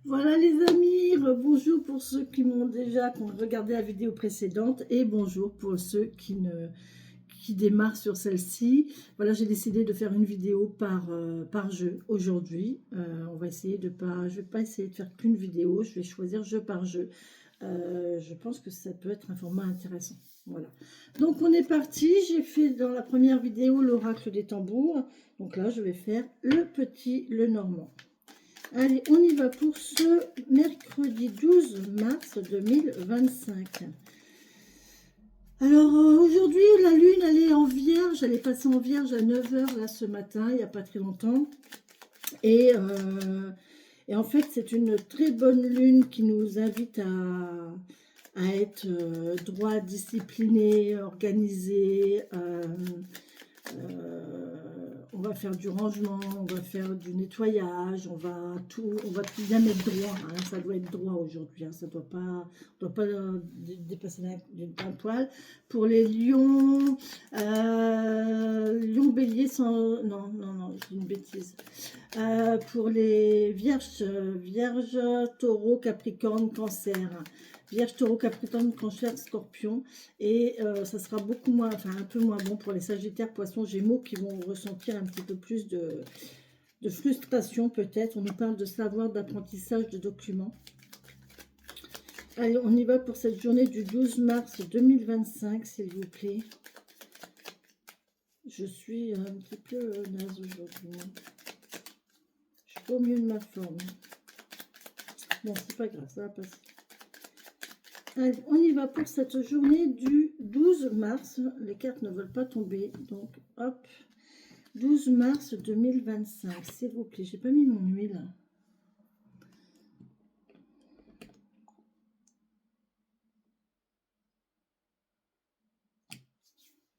Voilà les amis, bonjour pour ceux qui m'ont déjà regardé la vidéo précédente et bonjour pour ceux qui démarrent sur celle-ci. Voilà, j'ai décidé de faire une vidéo par jeu aujourd'hui. On va essayer de pas, je vais pas essayer de faire qu'une vidéo, je vais choisir jeu par jeu. Je pense que ça peut être un format intéressant. Voilà. Donc on est parti. J'ai fait dans la première vidéo l'oracle des tambours. Donc là, je vais faire le normand. Allez, on y va pour ce mercredi 12 mars 2025. Alors, aujourd'hui, la lune, elle est en vierge. Elle est passée en vierge à 9 h là, ce matin, il n'y a pas très longtemps. Et en fait, c'est une très bonne lune qui nous invite à être droit, discipliné, organisé. On va faire du rangement, on va faire du nettoyage, on va tout bien mettre droit. Hein, ça doit être droit aujourd'hui, hein, ça doit pas dépasser d'un poil. Pour les lions, lion bélier sans, non, j'ai une bêtise. Pour les vierges, taureau, capricorne, cancer. Vierge, taureau, capricorne, cancer, scorpion. Et ça sera beaucoup moins, enfin un peu moins bon pour les sagittaires, poissons, gémeaux qui vont ressentir un petit peu plus de frustration peut-être. On nous parle de savoir, d'apprentissage, de documents. Allez, on y va pour cette journée du 12 mars 2025, s'il vous plaît. Je suis un petit peu naze aujourd'hui. Je suis pas au mieux de ma forme. Bon, c'est pas grave, ça va passer. Allez, on y va pour cette journée du 12 mars. Les cartes ne veulent pas tomber, donc hop. 12 mars 2025, s'il vous plaît. J'ai pas mis mon huile.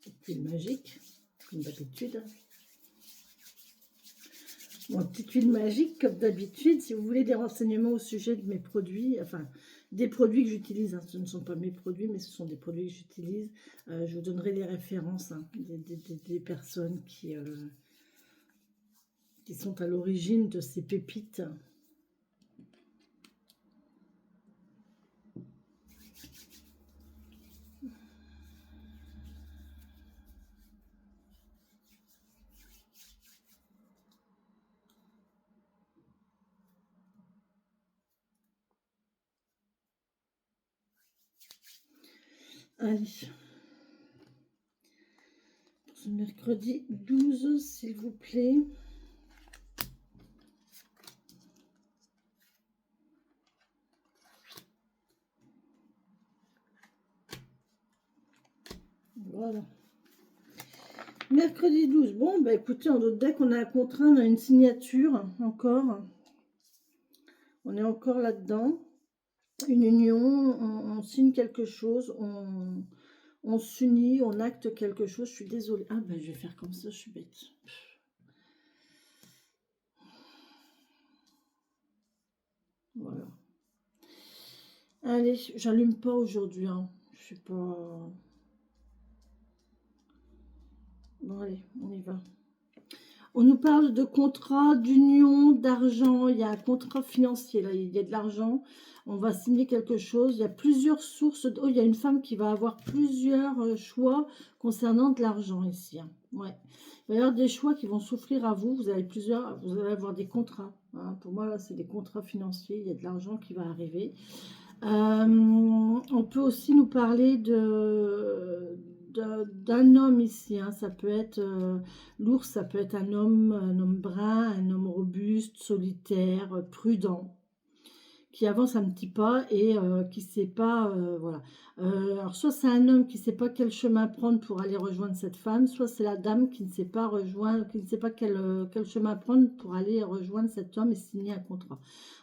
Petite huile magique, comme d'habitude. Mon petite huile magique, comme d'habitude. Si vous voulez des renseignements au sujet de mes produits, enfin, des produits que j'utilise, hein, ce ne sont pas mes produits, mais ce sont des produits que j'utilise. Je vous donnerai les références hein, des personnes qui sont à l'origine de ces pépites. Allez. Pour ce mercredi 12, s'il vous plaît. Voilà. Mercredi 12. Bon, bah écoutez, en d'autres decks, on a un contrat, on a une signature encore. On est encore là-dedans. Une union, on signe quelque chose, on s'unit, on acte quelque chose. Je suis désolée. Ah ben je vais faire comme ça, je suis bête. Voilà. Allez, j'allume pas aujourd'hui. Hein. Je suis pas... Bon allez, on y va. On nous parle de contrat, d'union, d'argent. Il y a un contrat financier, là, il y a de l'argent. On va signer quelque chose. Il y a plusieurs sources. Oh, il y a une femme qui va avoir plusieurs choix concernant de l'argent ici. Hein. Ouais. Il va y avoir des choix qui vont s'offrir à vous. Vous allez avoir des contrats. Hein. Pour moi, c'est des contrats financiers. Il y a de l'argent qui va arriver. On peut aussi nous parler d'un homme ici, hein. Ça peut être l'ours, ça peut être un homme brun, un homme robuste, solitaire, prudent, qui avance un petit pas et qui ne sait pas, voilà. Alors soit c'est un homme qui ne sait pas quel chemin prendre pour aller rejoindre cette femme, soit c'est la dame qui ne sait pas rejoindre, qui ne sait pas quel chemin prendre pour aller rejoindre cet homme et signer un contrat.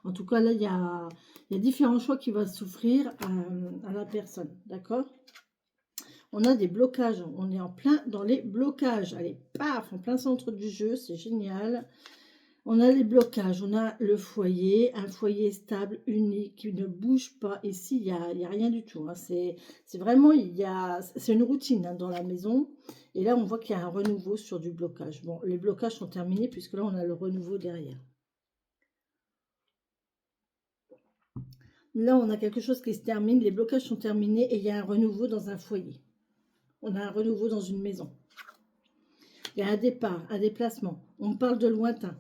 En tout cas, là, il y a différents choix qui vont s'offrir à la personne, d'accord? On a des blocages, on est en plein dans les blocages. Allez, paf, en plein centre du jeu, c'est génial. On a les blocages, on a le foyer, un foyer stable, unique, qui ne bouge pas. Ici, il n'y a rien du tout. Hein. C'est vraiment, c'est une routine hein, dans la maison. Et là, on voit qu'il y a un renouveau sur du blocage. Bon, les blocages sont terminés puisque là, on a le renouveau derrière. Là, on a quelque chose qui se termine, les blocages sont terminés et il y a un renouveau dans un foyer. On a un renouveau dans une maison. Il y a un départ, un déplacement. On parle de lointain.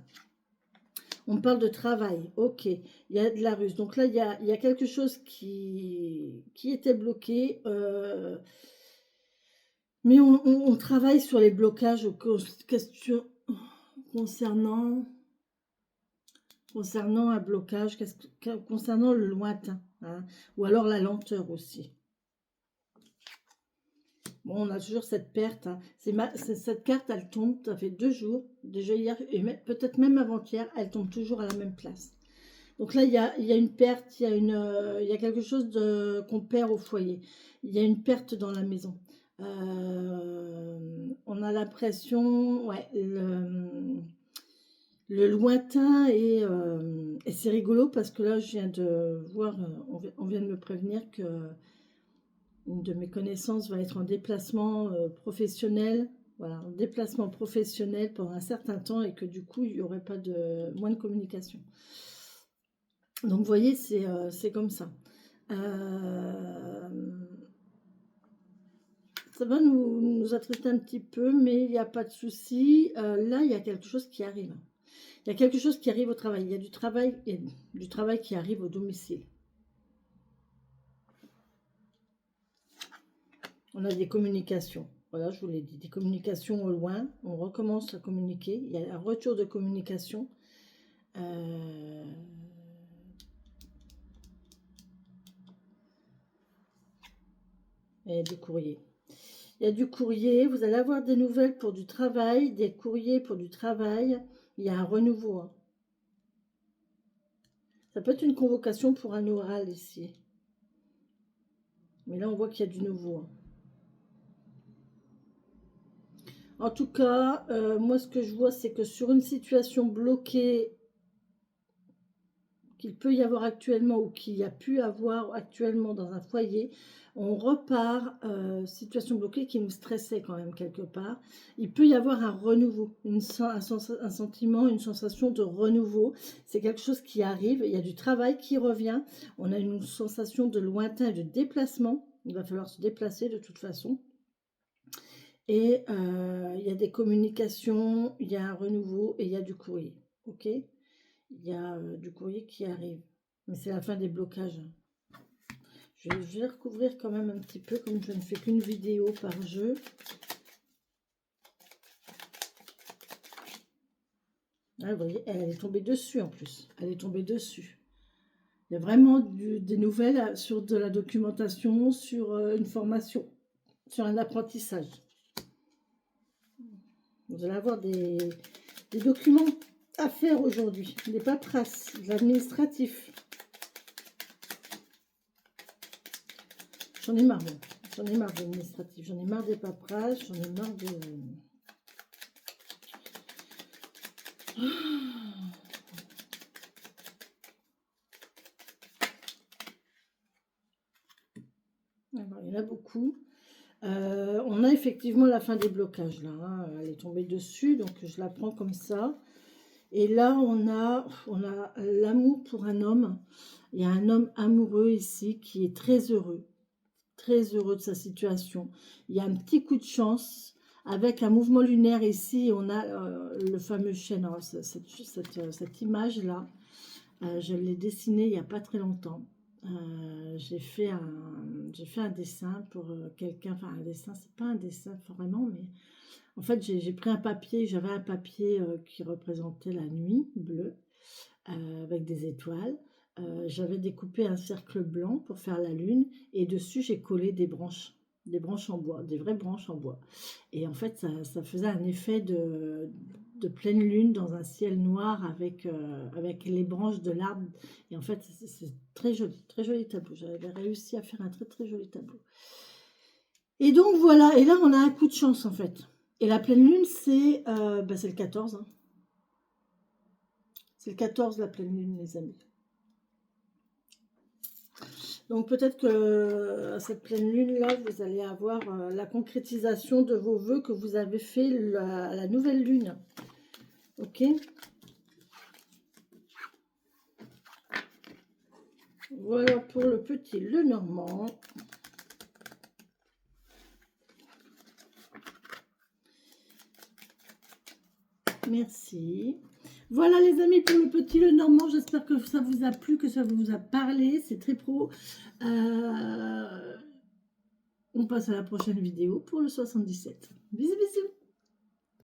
On parle de travail. Ok, il y a de la ruse. Donc là, il y a quelque chose qui était bloqué. Mais on travaille sur les blocages concernant un blocage, concernant le lointain, hein, ou alors la lenteur aussi. Bon, on a toujours cette perte. Hein. Cette carte, elle tombe, ça fait 2 jours, déjà hier, et peut-être même avant-hier, elle tombe toujours à la même place. Donc là, il y a une perte, il y a quelque chose qu'on perd au foyer. Il y a une perte dans la maison. On a l'impression, ouais, le lointain, et c'est rigolo parce que là, je viens de voir, on vient de me prévenir que une de mes connaissances va être en déplacement professionnel, voilà, en déplacement professionnel pendant un certain temps et que du coup, il n'y aurait pas moins de communication. Donc, vous voyez, c'est comme ça. Ça va nous attrister un petit peu, mais il n'y a pas de souci. Là, il y a quelque chose qui arrive. Il y a quelque chose qui arrive au travail. Il y a du travail qui arrive au domicile. On a des communications. Voilà, je vous l'ai dit. Des communications au loin. On recommence à communiquer. Il y a un retour de communication. Et du courrier. Il y a du courrier. Vous allez avoir des nouvelles pour du travail. Des courriers pour du travail. Il y a un renouveau. Hein. Ça peut être une convocation pour un oral ici. Mais là, on voit qu'il y a du nouveau. Hein. En tout cas, moi, ce que je vois, c'est que sur une situation bloquée qu'il peut y avoir actuellement ou qu'il y a pu avoir actuellement dans un foyer, on repart, situation bloquée qui nous stressait quand même quelque part. Il peut y avoir un renouveau, un sentiment, une sensation de renouveau. C'est quelque chose qui arrive, il y a du travail qui revient, on a une sensation de lointain, de déplacement. Il va falloir se déplacer de toute façon. Et il y a des communications, il y a un renouveau et il y a du courrier. Ok ? Il y a du courrier qui arrive. Mais c'est la fin des blocages. Je vais recouvrir quand même un petit peu, comme je ne fais qu'une vidéo par jeu. Ah, vous voyez, elle est tombée dessus en plus. Elle est tombée dessus. Il y a vraiment des nouvelles sur de la documentation, sur une formation, sur un apprentissage. Vous allez avoir des documents à faire aujourd'hui, des paperasses, de l'administratif. J'en ai marre, bon. J'en ai marre de l'administratif, j'en ai marre des paperasses, j'en ai marre de... Alors, il y en a beaucoup. On a effectivement la fin des blocages là, hein. Elle est tombée dessus, donc je la prends comme ça. Et là, on a l'amour pour un homme. Il y a un homme amoureux ici qui est très heureux de sa situation. Il y a un petit coup de chance avec un mouvement lunaire ici. On a le fameux chêne, hein, cette image-là. Je l'ai dessinée il n'y a pas très longtemps. J'ai fait un dessin pour quelqu'un. Enfin, un dessin, c'est pas un dessin vraiment, mais en fait, j'ai pris un papier. J'avais un papier qui représentait la nuit bleue avec des étoiles. J'avais découpé un cercle blanc pour faire la lune et dessus j'ai collé des branches en bois, des vraies branches en bois. Et en fait, ça faisait un effet de pleine lune dans un ciel noir avec les branches de l'arbre. Et en fait, c'est très joli tableau. J'avais réussi à faire un très très joli tableau. Et donc voilà, et là on a un coup de chance en fait. Et la pleine lune, c'est le 14. Hein. C'est le 14 la pleine lune, les amis. Donc peut-être que à cette pleine lune-là, vous allez avoir la concrétisation de vos vœux que vous avez fait à la nouvelle lune. Ok ? Voilà pour le petit Lenormand. Merci. Voilà les amis pour le petit Lenormand. J'espère que ça vous a plu, que ça vous a parlé. C'est très pro. On passe à la prochaine vidéo pour le 77. Bisous bisous.